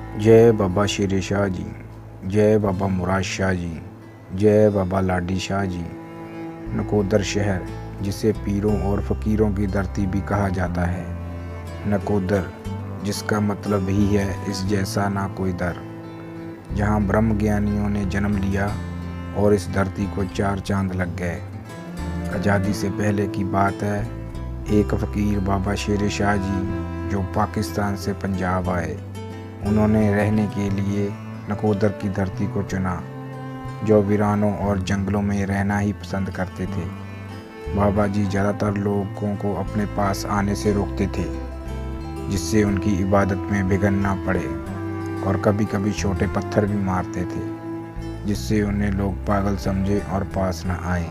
जय बाबा शेर शाह जी, जय बाबा मुराद शाह जी, जय बाबा लाडी शाह जी। नकोदर शहर, जिसे पीरों और फ़कीरों की धरती भी कहा जाता है। नकोदर, जिसका मतलब ही है इस जैसा ना कोई दर, जहाँ ब्रह्म ज्ञानियों ने जन्म लिया और इस धरती को 4 चांद लग गए। आज़ादी से पहले की बात है, एक फ़कीर बाबा शेर शाह जी जो पाकिस्तान से पंजाब आए, उन्होंने रहने के लिए नकोदर की धरती को चुना, जो वीरानों और जंगलों में रहना ही पसंद करते थे। बाबा जी ज़्यादातर लोगों को अपने पास आने से रोकते थे, जिससे उनकी इबादत में विघ्न ना पड़े, और कभी कभी छोटे पत्थर भी मारते थे, जिससे उन्हें लोग पागल समझे और पास न आए।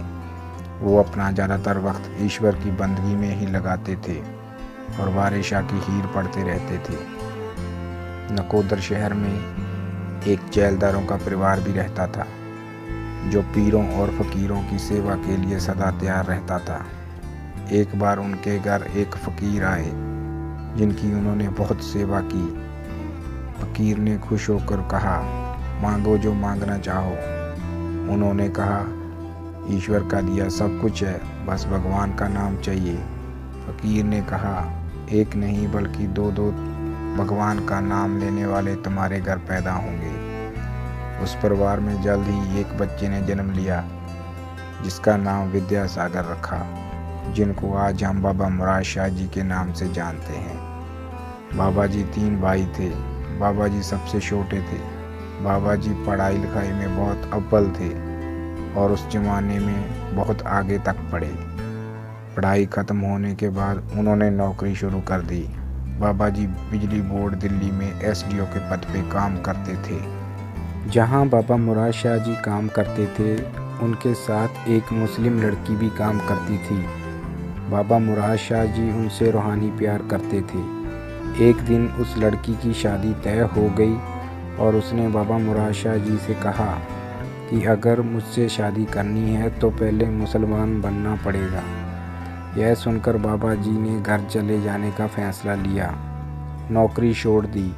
वो अपना ज़्यादातर वक्त ईश्वर की बंदगी में ही लगाते थे और वारे शाह की हीर पढ़ते रहते थे। नकोदर शहर में एक जैलदारों का परिवार भी रहता था, जो पीरों और फ़कीरों की सेवा के लिए सदा तैयार रहता था। एक बार उनके घर एक फ़कीर आए, जिनकी उन्होंने बहुत सेवा की। फ़कीर ने खुश होकर कहा, मांगो जो मांगना चाहो। उन्होंने कहा, ईश्वर का दिया सब कुछ है, बस भगवान का नाम चाहिए। फ़कीर ने कहा, एक नहीं बल्कि 2-2 भगवान का नाम लेने वाले तुम्हारे घर पैदा होंगे। उस परिवार में जल्द ही एक बच्चे ने जन्म लिया, जिसका नाम विद्यासागर रखा, जिनको आज हम बाबा मुराद शाह जी के नाम से जानते हैं। बाबा जी 3 भाई थे। बाबा जी सबसे छोटे थे। बाबा जी पढ़ाई लिखाई में बहुत अव्वल थे और उस ज़माने में बहुत आगे तक पढ़े। पढ़ाई ख़त्म होने के बाद उन्होंने नौकरी शुरू कर दी। बाबा जी बिजली बोर्ड दिल्ली में एसडीओ के पद पे काम करते थे। जहाँ बाबा मुराद शाह जी काम करते थे, उनके साथ एक मुस्लिम लड़की भी काम करती थी। बाबा मुराद शाह जी उनसे रूहानी प्यार करते थे। एक दिन उस लड़की की शादी तय हो गई और उसने बाबा मुराद शाह जी से कहा कि अगर मुझसे शादी करनी है तो पहले मुसलमान बनना पड़ेगा। यह सुनकर बाबा जी ने घर चले जाने का फ़ैसला लिया, नौकरी छोड़ दी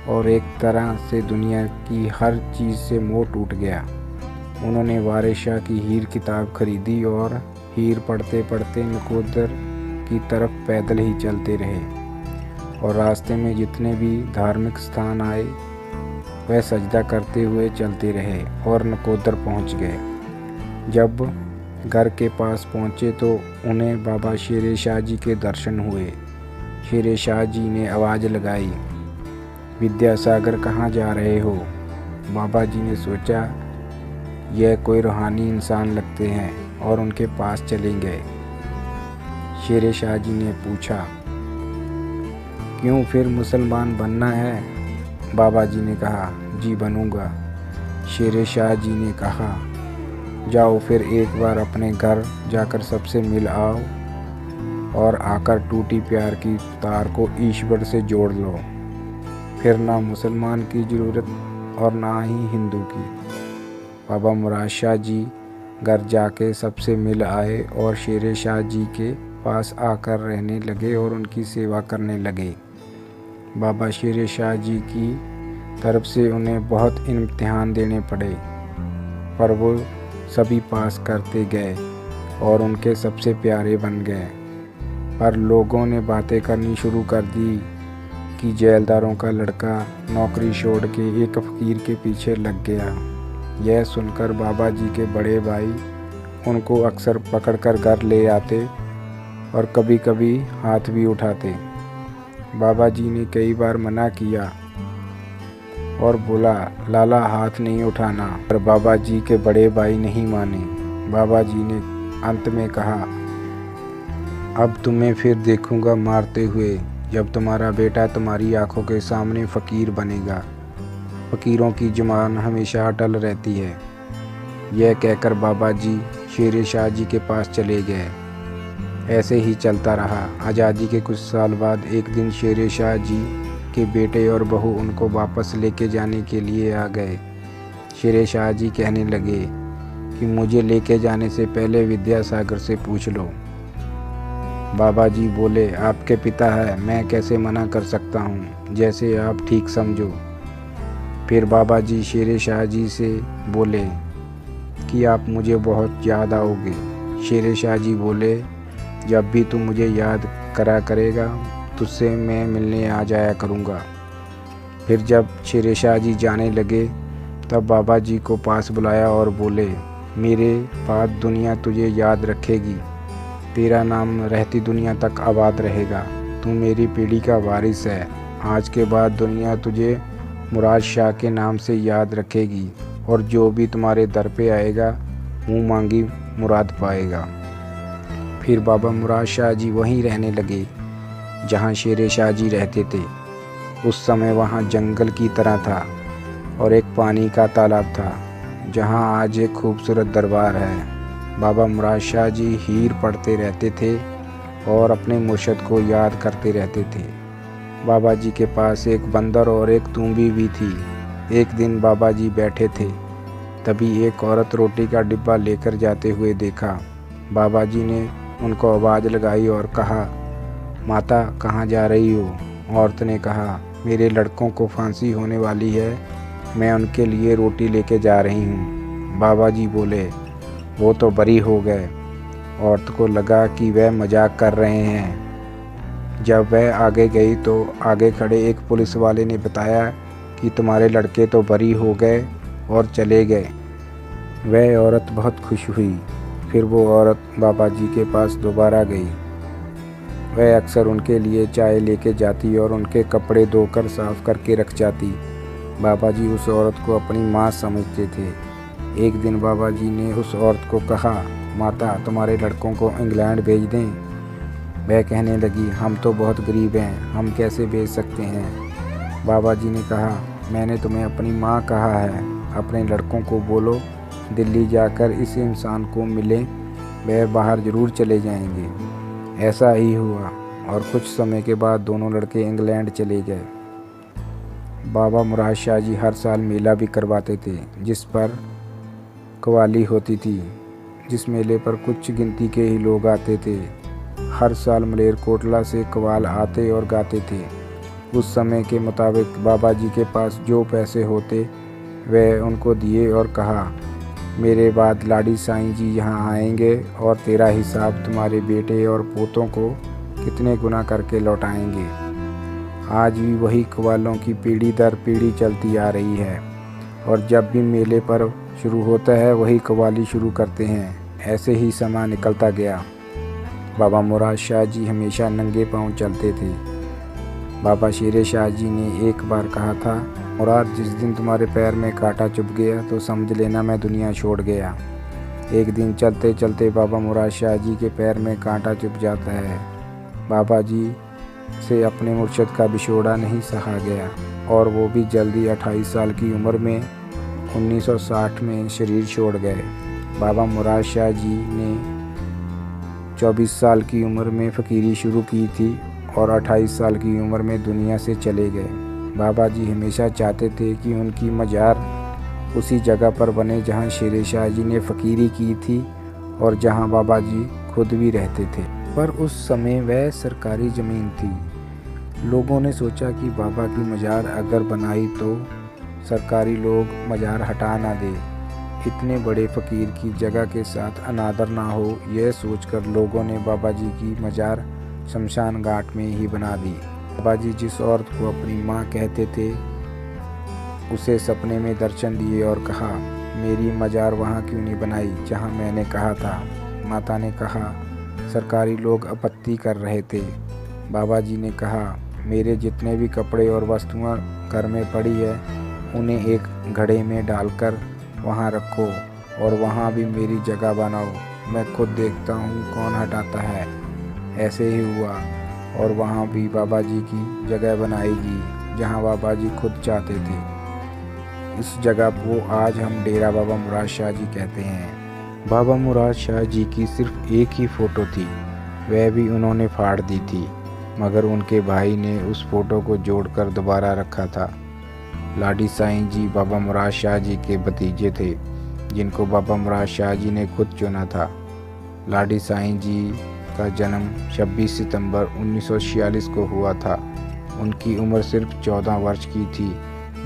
और एक तरह से दुनिया की हर चीज़ से मोह टूट गया। उन्होंने वारे शाह की हीर किताब खरीदी और हीर पढ़ते पढ़ते नकोदर की तरफ पैदल ही चलते रहे, और रास्ते में जितने भी धार्मिक स्थान आए वह सजदा करते हुए चलते रहे और नकोदर पहुंच गए। जब घर के पास पहुंचे तो उन्हें बाबा शेर शाह जी के दर्शन हुए। शेर शाह जी ने आवाज़ लगाई, विद्यासागर कहाँ जा रहे हो? बाबा जी ने सोचा यह कोई रूहानी इंसान लगते हैं और उनके पास चले गए। शेर शाह जी ने पूछा, क्यों फिर मुसलमान बनना है? बाबा जी ने कहा, जी बनूंगा। शेर शाह जी ने कहा, जाओ फिर एक बार अपने घर जाकर सबसे मिल आओ और आकर टूटी प्यार की तार को ईश्वर से जोड़ लो। फिर ना मुसलमान की ज़रूरत और ना ही हिंदू की। बाबा मुराद शाह जी घर जाके सबसे मिल आए और शेर शाह जी के पास आकर रहने लगे और उनकी सेवा करने लगे। बाबा शेर शाह जी की तरफ से उन्हें बहुत इम्तिहान देने पड़े, पर वो सभी पास करते गए और उनके सबसे प्यारे बन गए। पर लोगों ने बातें करनी शुरू कर दी कि जैलदारों का लड़का नौकरी छोड़ के एक फ़कीर के पीछे लग गया। यह सुनकर बाबा जी के बड़े भाई उनको अक्सर पकड़कर घर ले आते और कभी कभी हाथ भी उठाते। बाबा जी ने कई बार मना किया और बोला, लाला हाथ नहीं उठाना, पर बाबा जी के बड़े भाई नहीं माने। बाबा जी ने अंत में कहा, अब तुम्हें फिर देखूंगा मारते हुए, जब तुम्हारा बेटा तुम्हारी आंखों के सामने फ़कीर बनेगा। फ़कीरों की जुबान हमेशा अटल रहती है। यह कहकर बाबा जी शेर शाह जी के पास चले गए। ऐसे ही चलता रहा। आज़ादी के कुछ साल बाद एक दिन शेर शाह जी के बेटे और बहू उनको वापस लेके जाने के लिए आ गए। शेर शाह जी कहने लगे कि मुझे लेके जाने से पहले विद्यासागर से पूछ लो। बाबा जी बोले, आपके पिता है, मैं कैसे मना कर सकता हूँ, जैसे आप ठीक समझो। फिर बाबा जी शेर शाह जी से बोले कि आप मुझे बहुत याद आओगे। शेर शाह जी बोले, जब भी तू मुझे याद करा करेगा तुझसे मैं मिलने आ जाया करूँगा। फिर जब शेर शाह जी जाने लगे तब बाबा जी को पास बुलाया और बोले, मेरे बाद दुनिया तुझे याद रखेगी, तेरा नाम रहती दुनिया तक आबाद रहेगा, तू मेरी पीढ़ी का वारिस है। आज के बाद दुनिया तुझे मुराद शाह के नाम से याद रखेगी और जो भी तुम्हारे दर पे आएगा मुँह मांगी मुराद पाएगा। फिर बाबा मुराद शाह जी वहीं रहने लगे जहाँ शेर शाह जी रहते थे। उस समय वहाँ जंगल की तरह था और एक पानी का तालाब था जहाँ आज एक खूबसूरत दरबार है। बाबा मुराद शाह जी हीर पढ़ते रहते थे और अपने मुर्शद को याद करते रहते थे। बाबा जी के पास एक बंदर और एक तूंबी भी थी। एक दिन बाबा जी बैठे थे, तभी एक औरत रोटी का डिब्बा लेकर जाते हुए देखा। बाबा जी ने उनको आवाज़ लगाई और कहा, माता कहाँ जा रही हो? औरत ने कहा, मेरे लड़कों को फांसी होने वाली है, मैं उनके लिए रोटी लेके जा रही हूँ। बाबा जी बोले, वो तो बरी हो गए। औरत को लगा कि वह मजाक कर रहे हैं। जब वह आगे गई तो आगे खड़े एक पुलिस वाले ने बताया कि तुम्हारे लड़के तो बरी हो गए और चले गए। वह औरत बहुत खुश हुई। फिर वो औरत बाबा जी के पास दोबारा गई। वह अक्सर उनके लिए चाय लेके जाती और उनके कपड़े धोकर साफ करके रख जाती। बाबा जी उस औरत को अपनी माँ समझते थे। एक दिन बाबा जी ने उस औरत को कहा, माता तुम्हारे लड़कों को इंग्लैंड भेज दें? वह कहने लगी, हम तो बहुत गरीब हैं, हम कैसे भेज सकते हैं? बाबा जी ने कहा, मैंने तुम्हें अपनी माँ कहा है, अपने लड़कों को बोलो दिल्ली जाकर इस इंसान को मिलें, वह बाहर ज़रूर चले जाएंगे। ऐसा ही हुआ और कुछ समय के बाद दोनों लड़के इंग्लैंड चले गए। बाबा मुराद शाह जी हर साल मेला भी करवाते थे जिस पर कव्वाली होती थी, जिस मेले पर कुछ गिनती के ही लोग आते थे। हर साल मलेरकोटला से कव्वाल आते और गाते थे। उस समय के मुताबिक बाबा जी के पास जो पैसे होते वह उनको दिए और कहा, मेरे बाद लाडी साईं जी यहाँ आएंगे और तेरा हिसाब तुम्हारे बेटे और पोतों को कितने गुना करके लौटाएंगे। आज भी वही कव्वालों की पीढ़ी दर पीढ़ी चलती आ रही है और जब भी मेले पर शुरू होता है वही कव्वाली शुरू करते हैं। ऐसे ही समा निकलता गया। बाबा मुराद शाह जी हमेशा नंगे पांव चलते थे। बाबा शेर शाह जी ने एक बार कहा था, मुराद जिस दिन तुम्हारे पैर में कांटा चुभ गया तो समझ लेना मैं दुनिया छोड़ गया। एक दिन चलते चलते बाबा मुराद शाह जी के पैर में कांटा चुभ जाता है। बाबा जी से अपने मुर्शद का बिछोड़ा नहीं सहा गया और वो भी जल्दी 28 साल की उम्र में 1960 में शरीर छोड़ गए। बाबा मुराद शाह जी ने 24 साल की उम्र में फ़कीरी शुरू की थी और 28 साल की उम्र में दुनिया से चले गए। बाबा जी हमेशा चाहते थे कि उनकी मज़ार उसी जगह पर बने जहां शेर शाह जी ने फ़कीरी की थी और जहां बाबा जी खुद भी रहते थे। पर उस समय वह सरकारी ज़मीन थी। लोगों ने सोचा कि बाबा की मज़ार अगर बनाई तो सरकारी लोग मज़ार हटा ना दे, इतने बड़े फ़कीर की जगह के साथ अनादर ना हो, यह सोचकर लोगों ने बाबा जी की मज़ार शमशान घाट में ही बना दी। बाबा जी जिस औरत को अपनी माँ कहते थे उसे सपने में दर्शन दिए और कहा, मेरी मज़ार वहाँ क्यों नहीं बनाई जहाँ मैंने कहा था? माता ने कहा, सरकारी लोग आपत्ति कर रहे थे। बाबा जी ने कहा, मेरे जितने भी कपड़े और वस्तुएं घर में पड़ी है उन्हें एक घड़े में डालकर वहाँ रखो और वहाँ भी मेरी जगह बनाओ, मैं खुद देखता हूँ कौन हटाता है। ऐसे ही हुआ और वहाँ भी बाबा जी की जगह बनाएगी जहाँ बाबा जी खुद चाहते थे। इस जगह को आज हम डेरा बाबा मुराद शाह जी कहते हैं। बाबा मुराद शाह जी की सिर्फ एक ही फ़ोटो थी, वह भी उन्होंने फाड़ दी थी, मगर उनके भाई ने उस फ़ोटो को जोड़कर दोबारा रखा था। लाडी साईं जी बाबा मुराद शाह जी के भतीजे थे जिनको बाबा मुराद शाह जी ने खुद चुना था। लाडी साईं जी का जन्म 26 सितंबर 1946 को हुआ था। उनकी उम्र सिर्फ 14 वर्ष की थी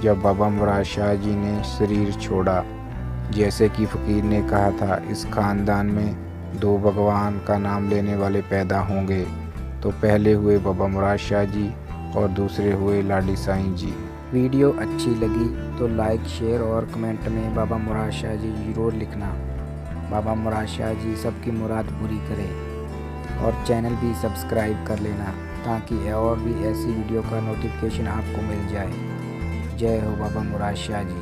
जब बाबा मुराद शाह जी ने शरीर छोड़ा। जैसे कि फ़कीर ने कहा था, इस ख़ानदान में 2 भगवान का नाम लेने वाले पैदा होंगे, तो पहले हुए बाबा मुराद शाह जी और दूसरे हुए लाडी साईं जी। वीडियो अच्छी लगी तो लाइक, शेयर और कमेंट में बाबा मुराद शाह जी ज़रूर लिखना। बाबा मुराद शाह जी सबकी मुराद पूरी करे। और चैनल भी सब्सक्राइब कर लेना ताकि और भी ऐसी वीडियो का नोटिफिकेशन आपको मिल जाए। जय हो बाबा मुराद शाह जी।